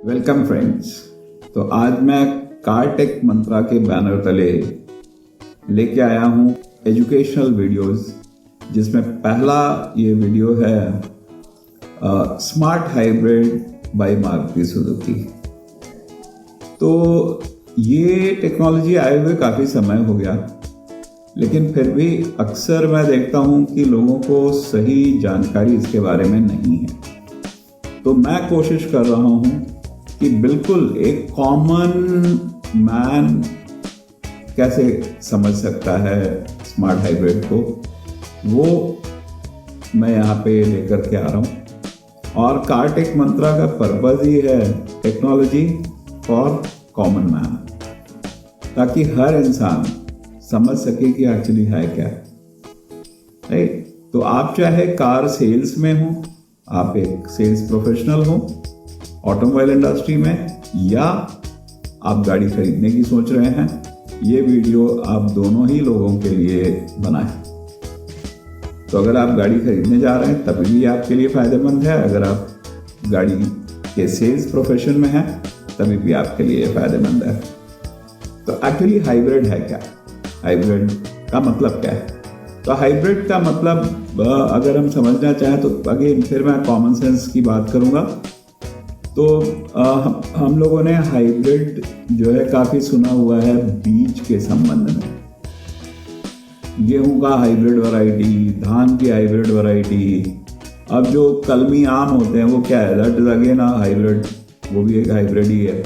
Welcome friends. तो आज मैं कारटेक मंत्रा के बैनर तले लेके आया हूँ एजुकेशनल वीडियोस, जिसमें पहला ये वीडियो है smart hybrid by Maruti Suzuki. तो ये टेक्नोलॉजी आए हुए काफ़ी समय हो गया, लेकिन फिर भी अक्सर मैं देखता हूँ कि लोगों को सही जानकारी इसके बारे में नहीं है। तो मैं कोशिश कर रहा हूँ कि बिल्कुल एक कॉमन मैन कैसे समझ सकता है स्मार्ट हाइब्रिड को, वो मैं यहाँ पे लेकर के आ रहा हूँ। और कारटेक मंत्रा का पर्पज ही है टेक्नोलॉजी फॉर कॉमन मैन, ताकि हर इंसान समझ सके कि एक्चुअली है क्या। राइट? तो आप चाहे कार सेल्स में हो, आप एक सेल्स प्रोफेशनल हो ऑटोमोबाइल इंडस्ट्री में, या आप गाड़ी खरीदने की सोच रहे हैं, ये वीडियो आप दोनों ही लोगों के लिए बना है। तो अगर आप गाड़ी खरीदने जा रहे हैं तभी भी आपके लिए फ़ायदेमंद है, अगर आप गाड़ी के सेल्स प्रोफेशन में हैं तभी भी आपके लिए फ़ायदेमंद है। तो एक्चुअली हाइब्रिड है क्या? हाइब्रिड का मतलब क्या है? तो हाइब्रिड का मतलब अगर हम समझना चाहें तो अगेन फिर मैं कॉमन सेंस की बात करूंगा। तो हम लोगों ने हाइब्रिड जो है काफ़ी सुना हुआ है बीज के संबंध में। गेहूं का हाइब्रिड वैरायटी, धान की हाइब्रिड वैरायटी। अब जो कलमी आम होते हैं वो क्या है? दैट इज अगेन हाइब्रिड, वो भी एक हाइब्रिड ही है।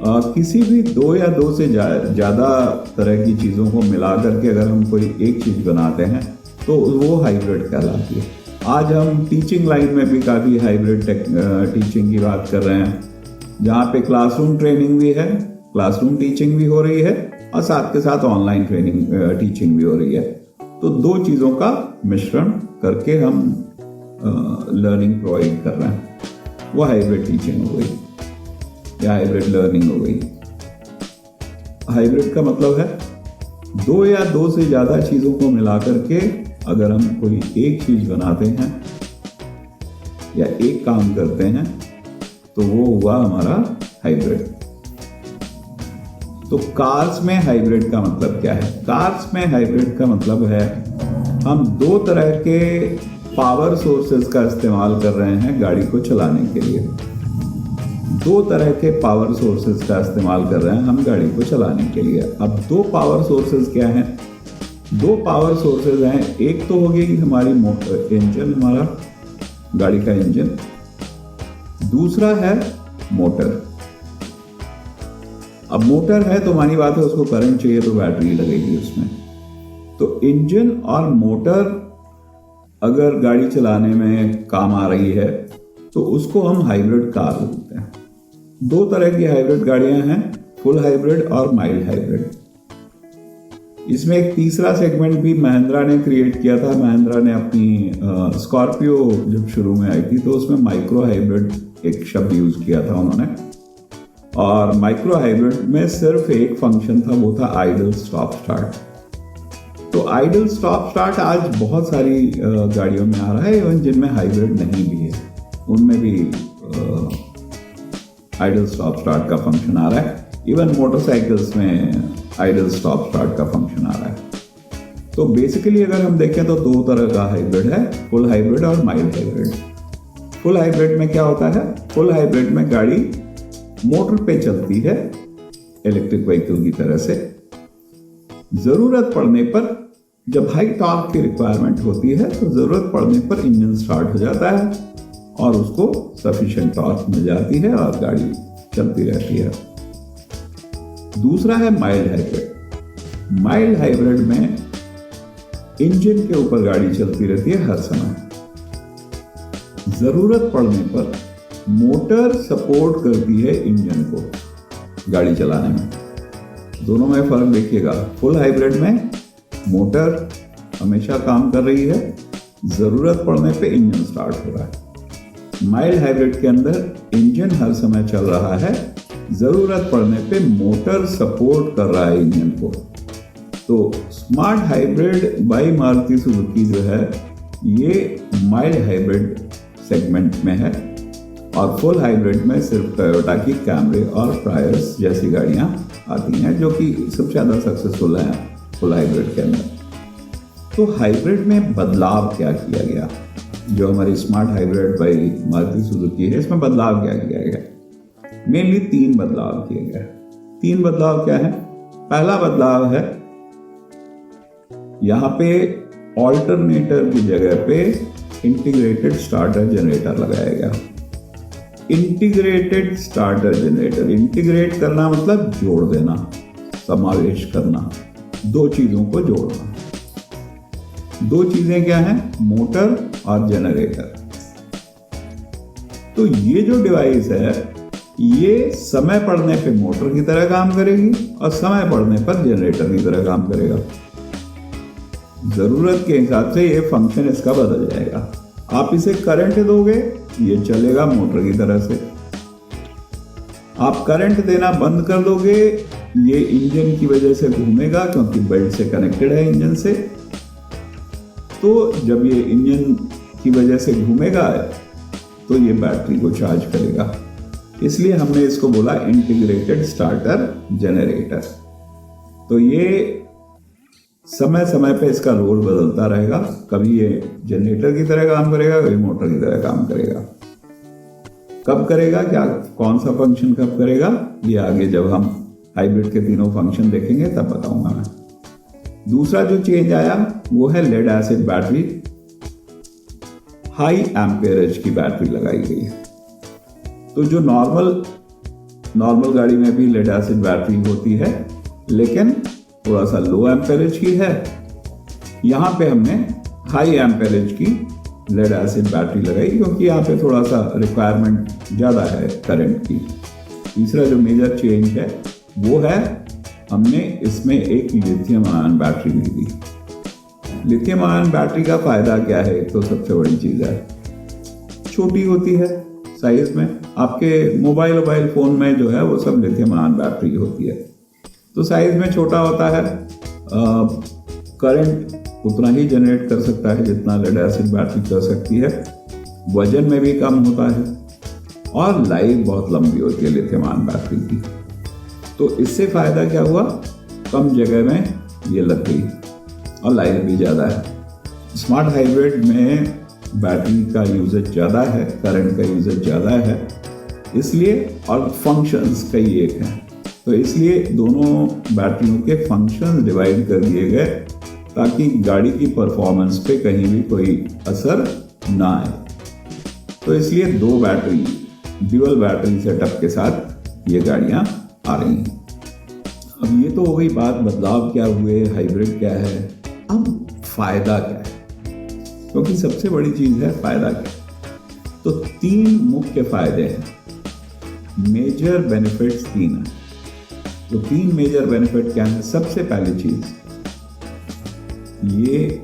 किसी भी दो या दो से ज़्यादा तरह की चीज़ों को मिला करके अगर हम कोई एक चीज़ बनाते हैं तो वो हाइब्रिड कहलाती है। आज हम टीचिंग लाइन में भी काफ़ी हाइब्रिड टीचिंग की बात कर रहे हैं, जहाँ पे क्लासरूम ट्रेनिंग भी है, क्लासरूम टीचिंग भी हो रही है, और साथ के साथ ऑनलाइन ट्रेनिंग टीचिंग भी हो रही है। तो दो चीज़ों का मिश्रण करके हम लर्निंग प्रोवाइड कर रहे हैं, वो हाइब्रिड टीचिंग हो गई या हाइब्रिड लर्निंग हो गई। हाइब्रिड का मतलब है दो या दो से ज़्यादा चीज़ों को मिला करके अगर हम कोई एक चीज़ बनाते हैं या एक काम करते हैं तो वो हुआ हमारा हाइब्रिड। तो कार्स में हाइब्रिड का मतलब क्या है? कार्स में हाइब्रिड का मतलब है हम दो तरह के पावर सोर्सेज का इस्तेमाल कर रहे हैं गाड़ी को चलाने के लिए। दो तरह के पावर सोर्सेज का इस्तेमाल कर रहे हैं हम गाड़ी को चलाने के लिए। अब दो पावर सोर्सेज क्या हैं? दो पावर सोर्सेज हैं, एक तो होगी हमारी इंजन, हमारा गाड़ी का इंजन, दूसरा है मोटर। अब मोटर है तो मानी बात है उसको करंट चाहिए तो बैटरी लगेगी उसमें। तो इंजन और मोटर अगर गाड़ी चलाने में काम आ रही है तो उसको हम हाइब्रिड कार बोलते हैं। दो तरह की हाइब्रिड गाड़ियां हैं, फुल हाइब्रिड और माइल्ड हाइब्रिड। इसमें एक तीसरा सेगमेंट भी महिंद्रा ने क्रिएट किया था। महिंद्रा ने अपनी स्कॉर्पियो जब शुरू में आई थी तो उसमें माइक्रो हाइब्रिड एक शब्द यूज किया था उन्होंने। और माइक्रो हाइब्रिड में सिर्फ एक फंक्शन था, वो था आइडल स्टॉप स्टार्ट। तो आइडल स्टॉप स्टार्ट आज बहुत सारी गाड़ियों में आ रहा है, इवन जिनमें हाइब्रिड नहीं भी है उनमें भी आइडल स्टॉप स्टार्ट का फंक्शन आ रहा है। इवन मोटरसाइकिल्स में आइडल स्टॉप स्टार्ट का फंक्शन आ रहा है। तो बेसिकली अगर हम देखें तो दो तरह का हाइब्रिड है, फुल हाइब्रिड और माइल्ड हाइब्रिड। फुल हाइब्रिड में क्या होता है? फुल हाइब्रिड में गाड़ी मोटर पे चलती है इलेक्ट्रिक व्हीकल की तरह से। जरूरत पड़ने पर, जब हाई टॉर्क की रिक्वायरमेंट होती है तो जरूरत पड़ने पर इंजन स्टार्ट हो जाता है और उसको सफिशिएंट टॉर्क मिल जाती है और गाड़ी चलती रहती है। दूसरा है माइल्ड हाइब्रिड। माइल्ड हाइब्रिड में इंजन के ऊपर गाड़ी चलती रहती है हर समय। जरूरत पड़ने पर मोटर सपोर्ट करती है इंजन को गाड़ी चलाने में। दोनों में फर्क देखिएगा। फुल हाइब्रिड में मोटर हमेशा काम कर रही है, जरूरत पड़ने पे इंजन स्टार्ट हो रहा है। माइल्ड हाइब्रिड के अंदर इंजन हर समय चल रहा है, जरूरत पड़ने पे मोटर सपोर्ट कर रहा है इंजन को। तो smart hybrid by Maruti Suzuki जो है ये माइल्ड हाइब्रिड सेगमेंट में है। और फुल हाइब्रिड में सिर्फ टोयोटा की कैमरे और प्रायर्स जैसी गाड़ियां आती हैं, जो कि सबसे ज़्यादा सक्सेसफुल हैं फुल हाइब्रिड के अंदर। तो हाइब्रिड में बदलाव क्या किया गया, जो हमारी smart hybrid by Maruti Suzuki है, इसमें बदलाव क्या किया गया? मेनली 3 बदलाव किए गए। 3 बदलाव क्या है? पहला बदलाव है यहाँ पे ऑल्टरनेटर की जगह पे इंटीग्रेटेड स्टार्टर जनरेटर लगाया गया। इंटीग्रेटेड स्टार्टर जनरेटर, इंटीग्रेट करना मतलब जोड़ देना, समावेश करना, 2 चीजों को जोड़ना। 2 चीजें क्या हैं? मोटर और जनरेटर। तो ये जो डिवाइस है ये समय पड़ने पे मोटर की तरह काम करेगी और समय पड़ने पर जनरेटर की तरह काम करेगा। जरूरत के हिसाब से ये फंक्शन इसका बदल जाएगा। आप इसे करंट दोगे, ये चलेगा मोटर की तरह से। आप करंट देना बंद कर दोगे, ये इंजन की वजह से घूमेगा, क्योंकि बेल्ट से कनेक्टेड है इंजन से। तो जब ये इंजन की वजह से घूमेगा तो ये बैटरी को चार्ज करेगा। इसलिए हमने इसको बोला इंटीग्रेटेड स्टार्टर जनरेटर। तो ये समय समय पे इसका रोल बदलता रहेगा, कभी ये जनरेटर की तरह काम करेगा, कभी मोटर की तरह काम करेगा। कब करेगा, क्या कौन सा फंक्शन कब करेगा, ये आगे जब हम हाइब्रिड के तीनों फंक्शन देखेंगे तब बताऊंगा मैं। दूसरा जो चेंज आया वो है लेड एसिड बैटरी। हाई एम्पेरेज की बैटरी लगाई गई है। तो जो नॉर्मल गाड़ी में भी लेड एसिड बैटरी होती है, लेकिन थोड़ा सा लो एम्पेरेज की है। यहाँ पे हमने हाई एम्पेरेज की लेड एसिड बैटरी लगाई, क्योंकि यहाँ पे थोड़ा सा रिक्वायरमेंट ज़्यादा है करंट की। तीसरा जो मेजर चेंज है वो है हमने इसमें एक लिथियम आयन बैटरी भी दी। लिथियम आयन बैटरी का फायदा क्या है? तो सबसे बड़ी चीज़ है छोटी होती है साइज में। आपके मोबाइल फोन में जो है वो सब लिथियम आयन बैटरी होती है, तो साइज में छोटा होता है। करंट उतना ही जनरेट कर सकता है जितना लेड एसिड बैटरी कर सकती है। वजन में भी कम होता है और लाइफ बहुत लंबी होती है लिथियम आयन बैटरी की। तो इससे फायदा क्या हुआ? कम जगह में ये लग गई और लाइफ भी ज़्यादा है। स्मार्ट हाइब्रिड में बैटरी का यूजेज ज़्यादा है, करंट का यूजेज ज़्यादा है, इसलिए, और फंक्शंस कई एक हैं, तो इसलिए दोनों बैटरियों के फंक्शंस डिवाइड कर दिए गए ताकि गाड़ी की परफॉर्मेंस पे कहीं भी कोई असर ना आए। तो इसलिए 2 बैटरी, ड्यूअल बैटरी सेटअप के साथ ये गाड़ियां आ रही हैं। अब ये तो हो गई बात बदलाव क्या हुए, हाइब्रिड क्या है। अब फायदा क्या है, क्योंकि सबसे बड़ी चीज है फायदा क्या। तो 3 मुख्य फायदे हैं, मेजर बेनिफिट्स 3 हैं। तो 3 मेजर बेनिफिट क्या है? सबसे पहली चीज, ये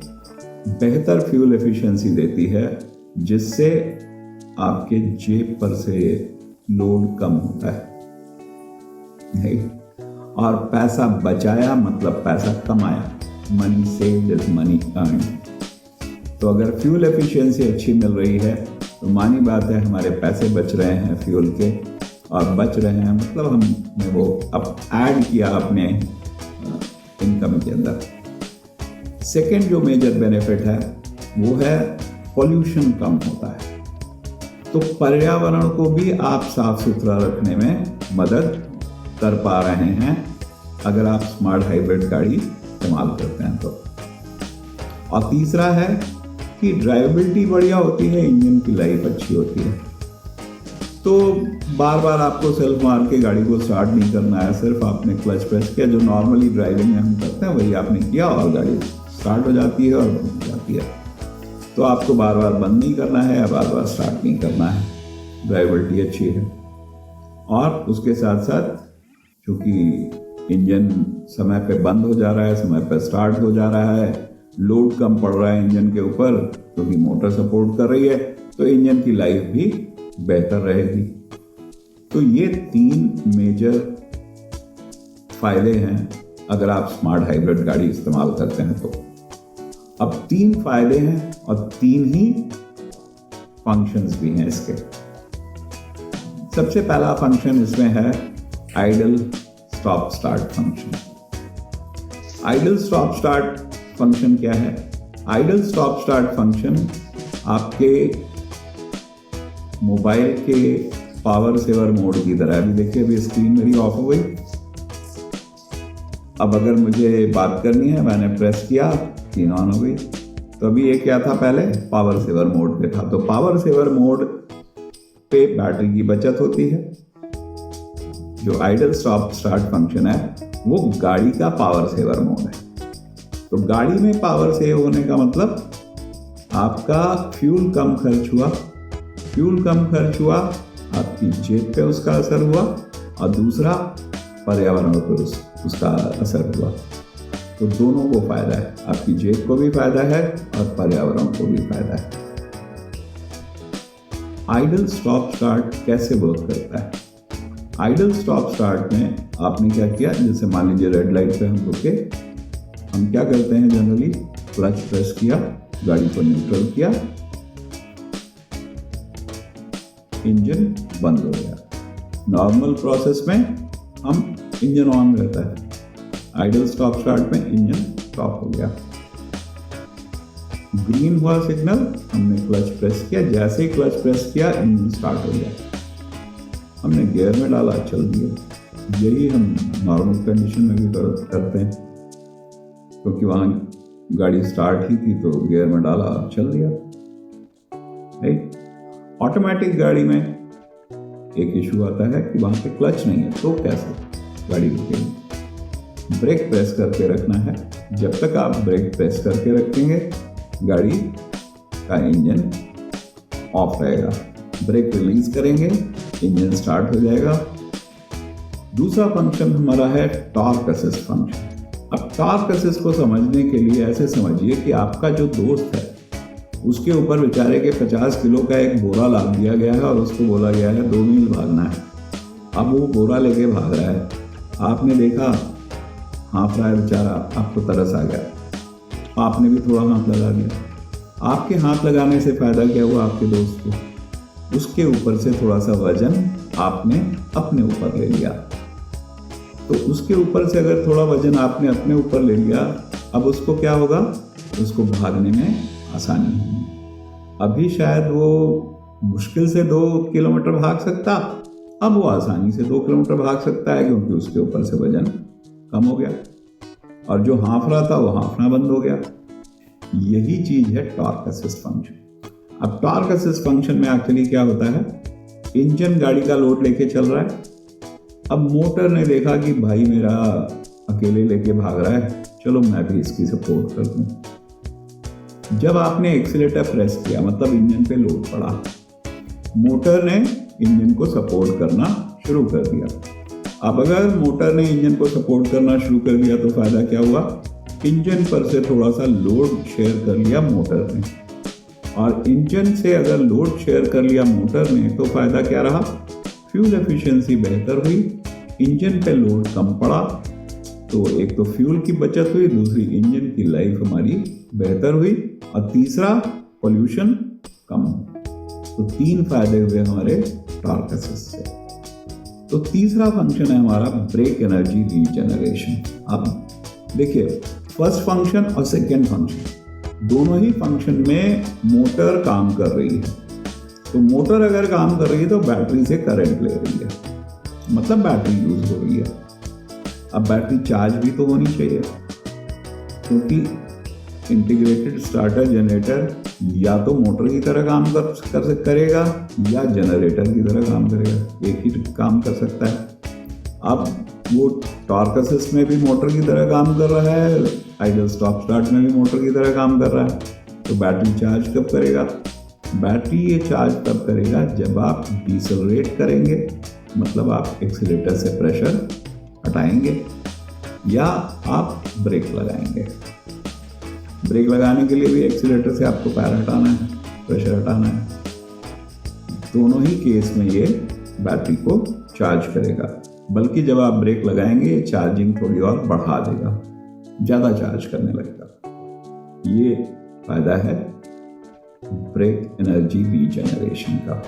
बेहतर फ्यूल एफिशिएंसी देती है, जिससे आपके जेब पर से लोड कम होता है, नहीं? और पैसा बचाया मतलब पैसा कमाया, money saved is money earned. तो अगर फ्यूल एफिशिएंसी अच्छी मिल रही है तो मानी बात है हमारे पैसे बच रहे हैं फ्यूल के, और बच रहे हैं मतलब हमने वो अब ऐड किया अपने इनकम के अंदर। सेकेंड जो मेजर बेनिफिट है वो है पॉल्यूशन कम होता है। तो पर्यावरण को भी आप साफ सुथरा रखने में मदद कर पा रहे हैं अगर आप स्मार्ट हाइब्रिड गाड़ी इस्तेमाल करते हैं तो। और तीसरा है कि ड्राइवेबिलिटी बढ़िया होती है, इंजन की लाइफ अच्छी होती है। तो बार बार आपको सेल्फ मार के गाड़ी को स्टार्ट नहीं करना है, सिर्फ आपने क्लच प्रेस किया, जो नॉर्मली ड्राइविंग में हम करते हैं वही आपने किया और गाड़ी स्टार्ट हो जाती है और बंद हो जाती है। तो आपको बार बार बंद नहीं करना है या बार बार स्टार्ट नहीं करना है, ड्राइवेबिलिटी अच्छी है। और उसके साथ साथ क्योंकि इंजन समय पे बंद हो जा रहा है, समय पे स्टार्ट हो जा रहा है, लोड कम पड़ रहा है इंजन के ऊपर क्योंकि मोटर सपोर्ट कर रही है, तो इंजन की लाइफ भी बेहतर रहेगी। तो ये 3 मेजर फायदे हैं अगर आप स्मार्ट हाइब्रिड गाड़ी इस्तेमाल करते हैं तो। अब 3 फायदे हैं और 3 ही फंक्शंस भी हैं इसके। सबसे पहला फंक्शन इसमें है idle stop start function. Idle stop start function क्या है? आइडल स्टॉप स्टार्ट फंक्शन आपके मोबाइल के पावर सेवर मोड की तरह है। अभी देखिए, अभी स्क्रीन मेरी ऑफ हो गई। अब अगर मुझे बात करनी है, मैंने प्रेस किया, स्क्रीन ऑन हो गई। तो अभी ये क्या था? पहले पावर सेवर मोड पे था। तो पावर सेवर मोड पे बैटरी की बचत होती है। जो आइडल स्टॉप स्टार्ट फंक्शन है वो गाड़ी का पावर सेवर मोड है। तो गाड़ी में पावर सेव होने का मतलब आपका फ्यूल कम खर्च हुआ। फ्यूल कम खर्च हुआ, आपकी जेब पे उसका असर हुआ, और दूसरा पर्यावरण पर उसका असर हुआ। तो दोनों को फायदा है, आपकी जेब को भी फायदा है और पर्यावरण को भी फायदा है। आइडल स्टॉप स्टार्ट कैसे वर्क करता है? आइडल स्टॉप स्टार्ट में आपने क्या किया? जैसे मान लीजिए रेड लाइट पे हम रुके, हम क्या करते हैं जनरली? क्लच प्रेस किया, गाड़ी को न्यूट्रल किया, इंजन बंद हो गया। नॉर्मल प्रोसेस में हम इंजन ऑन रहता है, आइडल स्टॉप स्टार्ट में इंजन स्टॉप हो गया। ग्रीन हुआ सिग्नल, हमने क्लच प्रेस किया, जैसे ही क्लच प्रेस किया इंजन स्टार्ट हो गया। हमने गियर में डाला, चल दिया। यही हम नॉर्मल कंडीशन में भी करते हैं, क्योंकि वहां गाड़ी स्टार्ट ही थी तो गियर में डाला, चल दिया। राइट? ऑटोमेटिक गाड़ी में एक इशू आता है कि वहां पे क्लच नहीं है, तो कैसे गाड़ी रुकेगी? ब्रेक प्रेस करके रखना है। जब तक आप ब्रेक प्रेस करके रखेंगे, गाड़ी का इंजन ऑफ रहेगा। ब्रेक रिलीज करेंगे, इंजन स्टार्ट हो जाएगा। दूसरा फंक्शन हमारा है टॉर्क असिस्ट फंक्शन। अब टॉर्क असिस्ट को समझने के लिए ऐसे समझिए कि आपका जो दोस्त है उसके ऊपर बेचारे के 50 किलो का एक बोरा लाद दिया गया है और उसको बोला गया है 2 मील भागना है। अब वो बोरा लेके भाग रहा है, आपने देखा हाफ रहा है बेचारा, आपको तरस आ गया, आपने भी थोड़ा हाथ लगा दिया। आपके हाथ लगाने से फायदा क्या हुआ आपके दोस्त को? उसके ऊपर से थोड़ा सा वजन आपने अपने ऊपर ले लिया। तो उसके ऊपर से अगर थोड़ा वजन आपने अपने ऊपर ले लिया, अब उसको क्या होगा? उसको भागने में आसानी होगी। अभी शायद वो मुश्किल से 2 किलोमीटर भाग सकता, अब वो आसानी से 2 किलोमीटर भाग सकता है, क्योंकि उसके ऊपर से वजन कम हो गया। और जो हाँफ रहा था वो हाँफना बंद हो गया। यही चीज है टॉर्क असिस्ट फंक्शन। अब टॉर्क असिस्ट फंक्शन में एक्चुअली क्या होता है? इंजन गाड़ी का लोड लेके चल रहा है। अब मोटर ने देखा कि भाई मेरा अकेले लेके भाग रहा है, चलो मैं भी इसकी सपोर्ट कर दूं। जब आपने एक्सीलेटर प्रेस किया, मतलब इंजन पे लोड पड़ा, मोटर ने इंजन को सपोर्ट करना शुरू कर दिया। अब अगर मोटर ने इंजन को सपोर्ट करना शुरू कर दिया तो फायदा क्या हुआ? इंजन पर से थोड़ा सा लोड शेयर कर लिया मोटर ने, और इंजन से अगर लोड शेयर कर लिया मोटर ने तो फायदा क्या रहा? फ्यूल एफिशिएंसी बेहतर हुई, इंजन पे लोड कम पड़ा, तो एक तो फ्यूल की बचत हुई, दूसरी इंजन की लाइफ हमारी बेहतर हुई, और तीसरा पोल्यूशन कम। तो 3 फायदे हुए हमारे टॉर्क असिस्ट से। तो तीसरा फंक्शन है हमारा ब्रेक एनर्जी रीजनरेशन। अब देखिए, फर्स्ट फंक्शन और सेकेंड फंक्शन दोनों ही फंक्शन में मोटर काम कर रही है। तो मोटर अगर काम कर रही है तो बैटरी से करंट ले रही है, मतलब बैटरी यूज हो रही है। अब बैटरी चार्ज भी तो होनी चाहिए, क्योंकि इंटीग्रेटेड स्टार्टर जनरेटर या तो मोटर की तरह काम करेगा या जनरेटर की तरह काम करेगा, एक ही काम कर सकता है। अब वो टॉर्क असिस्ट में भी मोटर की तरह काम कर रहा है, आइडल स्टॉप स्टार्ट में भी मोटर की तरह काम कर रहा है। तो बैटरी चार्ज कब करेगा? बैटरी ये चार्ज तब करेगा जब आप डिसेलरेट करेंगे, मतलब आप एक्सीलेटर से प्रेशर हटाएंगे या आप ब्रेक लगाएंगे। ब्रेक लगाने के लिए भी एक्सीलेटर से आपको पैर हटाना है, प्रेशर हटाना है। दोनों ही केस में ये बैटरी को चार्ज करेगा, बल्कि जब आप ब्रेक लगाएंगे चार्जिंग थोड़ी और बढ़ा देगा, ज़्यादा चार्ज करने लगेगा। ये फायदा है ब्रेक एनर्जी रीजनरेशन का।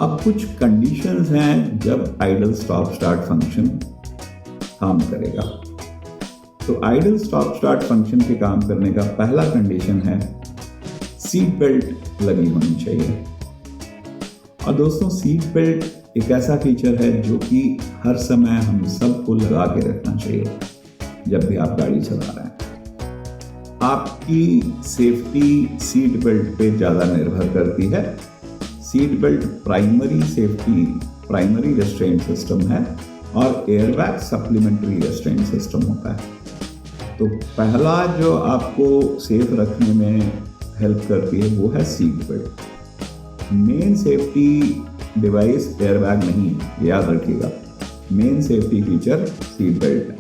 अब कुछ कंडीशंस हैं जब आइडल स्टॉप स्टार्ट फंक्शन काम करेगा। तो आइडल स्टॉप स्टार्ट फंक्शन के काम करने का पहला कंडीशन है सीट बेल्ट लगी होनी चाहिए। और दोस्तों, सीट बेल्ट एक ऐसा फीचर है जो कि हर समय हम सबको लगा के रखना चाहिए जब भी आप गाड़ी चला रहे हैं। आपकी सेफ्टी सीट बेल्ट पे ज़्यादा निर्भर करती है। Seat belt primary restaurant system है और एयरबैग सप्लीमेंट्री रेस्ट्रेंट सिस्टम होता है। तो पहला जो आपको सेफ रखने में हेल्प करती है वो है seat belt. Main safety device airbag नहीं है, याद रखिएगा। Main safety feature seat belt है।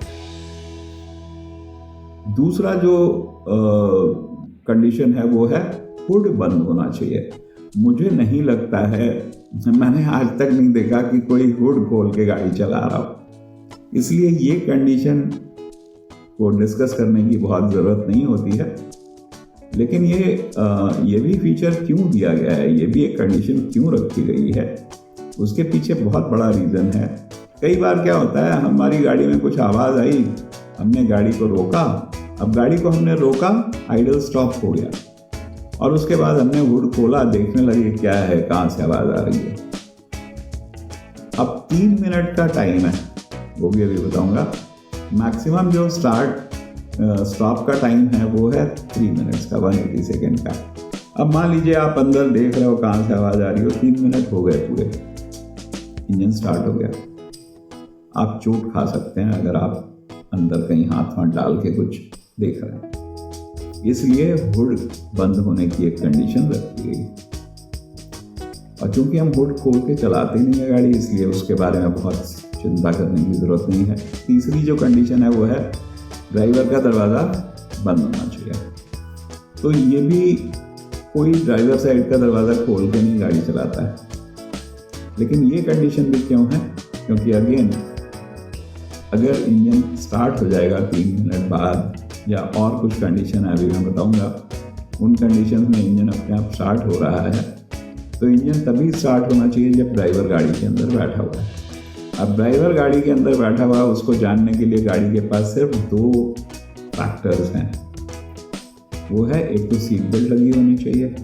दूसरा जो कंडीशन है वो है हुड बंद होना चाहिए। मुझे नहीं लगता है, मैंने आज तक नहीं देखा कि कोई हुड खोल के गाड़ी चला रहा हो, इसलिए ये कंडीशन को डिस्कस करने की बहुत ज़रूरत नहीं होती है। लेकिन ये भी फीचर क्यों दिया गया है, ये भी एक कंडीशन क्यों रखी गई है, उसके पीछे बहुत बड़ा रीज़न है। कई बार क्या होता है, हमारी गाड़ी में कुछ आवाज़ आई, हमने गाड़ी को रोका, अब गाड़ी को हमने रोका, आइडल स्टॉप हो गया और उसके बाद हमने हुड खोला, देखने लगे क्या है, कहाँ से आवाज़ आ रही है। अब 3 मिनट का टाइम है, वो भी अभी बताऊंगा। मैक्सिमम जो स्टॉप का टाइम है वो है 3 मिनट्स का, 180 सेकेंड का। अब मान लीजिए आप अंदर देख रहे हो कहाँ से आवाज़ आ रही हो, 3 मिनट हो गए पूरे, इंजन स्टार्ट हो गया। आप चोट खा सकते हैं अगर आप अंदर कहीं हाथ डाल के कुछ देख रहे हैं, इसलिए हुड बंद होने की एक कंडीशन रखी गई। और चूंकि हम हुड खोल के चलाते नहीं है गाड़ी, इसलिए उसके बारे में बहुत चिंता करने की जरूरत नहीं है। तीसरी जो कंडीशन है वो है ड्राइवर का दरवाज़ा बंद होना चाहिए। तो ये भी कोई ड्राइवर साइड का दरवाज़ा खोल के नहीं गाड़ी चलाता है। लेकिन ये कंडीशन भी क्यों है, क्योंकि अगेन अगर इंजन स्टार्ट हो जाएगा 3 मिनट बाद, या और कुछ कंडीशन है अभी मैं बताऊंगा, उन कंडीशन में इंजन अपने आप स्टार्ट हो रहा है, तो इंजन तभी स्टार्ट होना चाहिए जब ड्राइवर गाड़ी के अंदर बैठा हुआ है। अब ड्राइवर गाड़ी के अंदर बैठा हुआ है, उसको जानने के लिए गाड़ी के पास सिर्फ 2 फैक्टर्स हैं। वो है, एक तो सीट बेल्ट लगी होनी चाहिए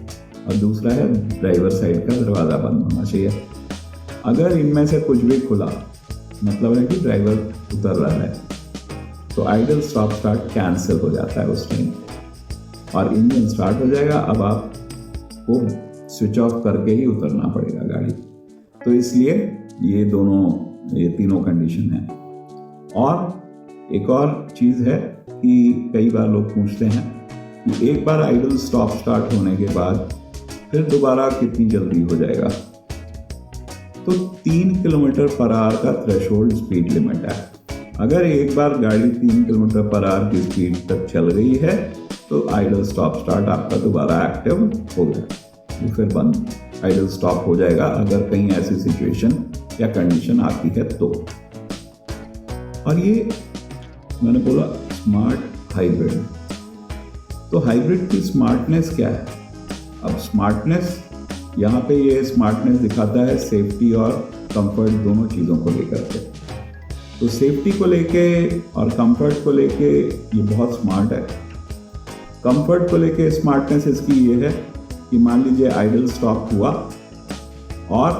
और दूसरा है ड्राइवर साइड का दरवाज़ा बंद होना चाहिए। अगर इनमें से कुछ भी खुला, मतलब है कि ड्राइवर उतर रहा है, तो आइडल स्टॉप स्टार्ट कैंसिल हो जाता है उस टाइम और इंजन स्टार्ट हो जाएगा। अब आपको स्विच ऑफ करके ही उतरना पड़ेगा गाड़ी। तो इसलिए ये तीनों कंडीशन है। और एक और चीज़ है कि कई बार लोग पूछते हैं कि एक बार आइडल स्टॉप स्टार्ट होने के बाद फिर दोबारा कितनी जल्दी हो जाएगा। तो 3 किलोमीटर पर आवर का थ्रेशोल्ड स्पीड लिमिट है। अगर एक बार गाड़ी 3 किलोमीटर पर आवर की स्पीड तक चल गई है तो आइडल स्टॉप स्टार्ट आपका दोबारा एक्टिव हो गया, तो फिर बंद आइडल स्टॉप हो जाएगा अगर कहीं ऐसी सिचुएशन या कंडीशन आती है तो। और ये मैंने बोला स्मार्ट हाइब्रिड। तो हाइब्रिड की स्मार्टनेस क्या है? अब स्मार्टनेस यहाँ पे ये स्मार्टनेस दिखाता है सेफ्टी और कंफर्ट दोनों चीज़ों को लेकर के। तो सेफ्टी को लेके और कंफर्ट को लेके ये बहुत स्मार्ट है। कंफर्ट को लेके स्मार्टनेस इसकी ये है कि मान लीजिए आइडल स्टॉप हुआ और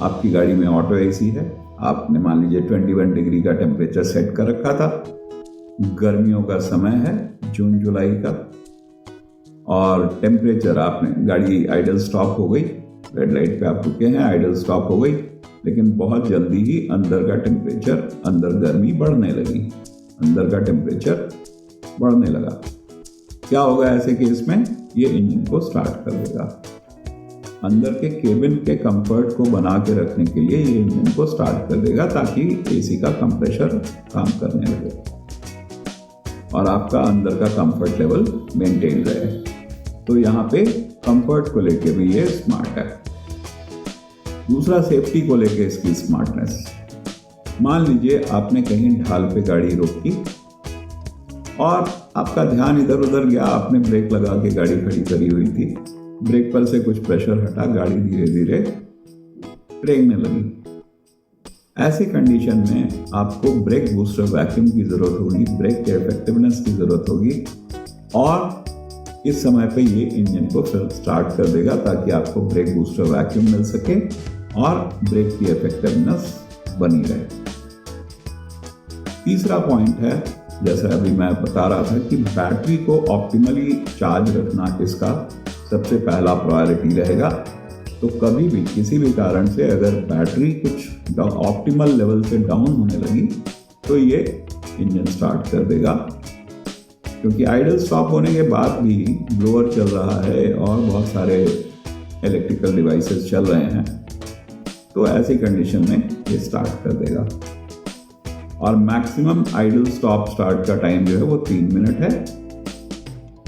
आपकी गाड़ी में ऑटो एसी है, आपने मान लीजिए 21 डिग्री का टेम्परेचर सेट कर रखा था, गर्मियों का समय है, जून जुलाई का, और टेम्परेचर आपने गाड़ी आइडल स्टॉप हो गई, रेड लाइट पे आप रुके हैं, आइडल स्टॉप हो गई, लेकिन बहुत जल्दी ही अंदर का टेम्परेचर, अंदर गर्मी बढ़ने लगी, अंदर का टेम्परेचर बढ़ने लगा। क्या होगा ऐसे केस में? ये इंजन को स्टार्ट कर देगा। अंदर के केबिन के कंफर्ट को बना के रखने के लिए ये इंजन को स्टार्ट कर देगा ताकि एसी का कंप्रेसर काम करने लगे और आपका अंदर का कंफर्ट लेवल मेंटेन रहे। तो यहाँ पे कंफर्ट को लेके भी ये स्मार्ट है। दूसरा, सेफ्टी को लेके इसकी स्मार्टनेस। मान लीजिए आपने कहीं ढाल पे गाड़ी रोकी और आपका ध्यान इधर उधर गया, आपने ब्रेक लगा के गाड़ी खड़ी करी हुई थी ब्रेक पर से कुछ प्रेशर हटा, गाड़ी धीरे धीरे रेंगने लगी। ऐसी कंडीशन में आपको ब्रेक बूस्टर वैक्यूम की जरूरत होगी, ब्रेक के इफेक्टिवनेस की जरूरत होगी, और इस समय पे ये इंजन को फिर स्टार्ट कर देगा ताकि आपको ब्रेक बूस्टर वैक्यूम मिल सके और ब्रेक की इफेक्टिवनेस बनी रहे। तीसरा पॉइंट है, जैसा अभी मैं बता रहा था, कि बैटरी को ऑप्टिमली चार्ज रखना इसका सबसे पहला प्रायोरिटी रहेगा। तो कभी भी किसी भी कारण से अगर बैटरी कुछ ऑप्टिमल लेवल से डाउन होने लगी तो ये इंजन स्टार्ट कर देगा, क्योंकि आइडल स्टॉप होने के बाद भी ब्लोअर चल रहा है और बहुत सारे इलेक्ट्रिकल डिवाइसेस चल रहे हैं, तो ऐसी कंडीशन में ये स्टार्ट कर देगा। और मैक्सिमम आइडल स्टॉप स्टार्ट का टाइम जो है वो 3 मिनट है,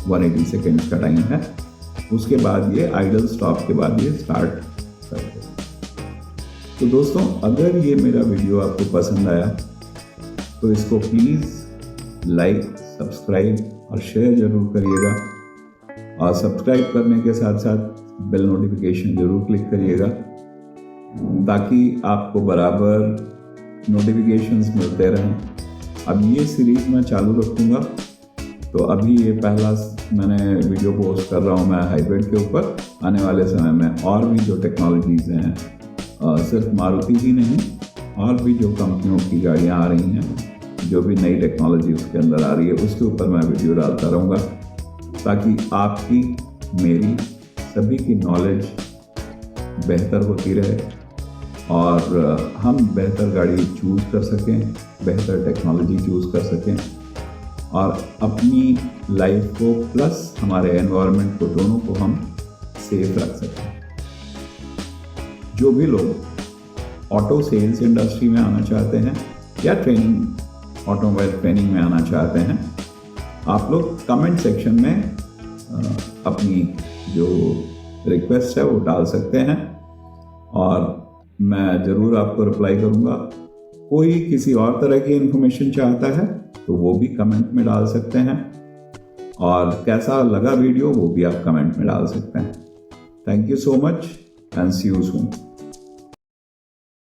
180 सेकेंड्स का टाइम है। उसके बाद ये आइडल स्टॉप के बाद ये स्टार्ट कर देगा। तो दोस्तों, अगर ये मेरा वीडियो आपको पसंद आया तो इसको प्लीज़ लाइक, सब्सक्राइब और शेयर जरूर करिएगा, और सब्सक्राइब करने के साथ साथ बेल नोटिफिकेशन जरूर क्लिक करिएगा ताकि आपको बराबर नोटिफिकेशंस मिलते रहें। अब ये सीरीज मैं चालू रखूँगा, तो अभी ये पहला मैंने वीडियो पोस्ट कर रहा हूँ मैं हाइब्रिड के ऊपर। आने वाले समय में और भी जो टेक्नोलॉजीज़ हैं, सिर्फ मारुति ही नहीं, और भी जो कंपनियों की गाड़ियाँ आ रही हैं, जो भी नई टेक्नोलॉजी उसके अंदर आ रही है, उसके ऊपर मैं वीडियो डालता रहूँगा ताकि आपकी, मेरी, सभी की नॉलेज बेहतर होती रहे और हम बेहतर गाड़ी चूज़ कर सकें, बेहतर टेक्नोलॉजी चूज़ कर सकें, और अपनी लाइफ को प्लस हमारे एनवायरनमेंट को, दोनों को हम सेफ रख सकें। जो भी लोग ऑटो सेल्स इंडस्ट्री में आना चाहते हैं या ऑटोमोबाइल ट्रेनिंग में आना चाहते हैं, आप लोग कमेंट सेक्शन में अपनी जो रिक्वेस्ट है वो डाल सकते हैं और मैं ज़रूर आपको रिप्लाई करूँगा। कोई किसी और तरह की इन्फॉर्मेशन चाहता है तो वो भी कमेंट में डाल सकते हैं, और कैसा लगा वीडियो वो भी आप कमेंट में डाल सकते हैं। Thank you so much and see you soon.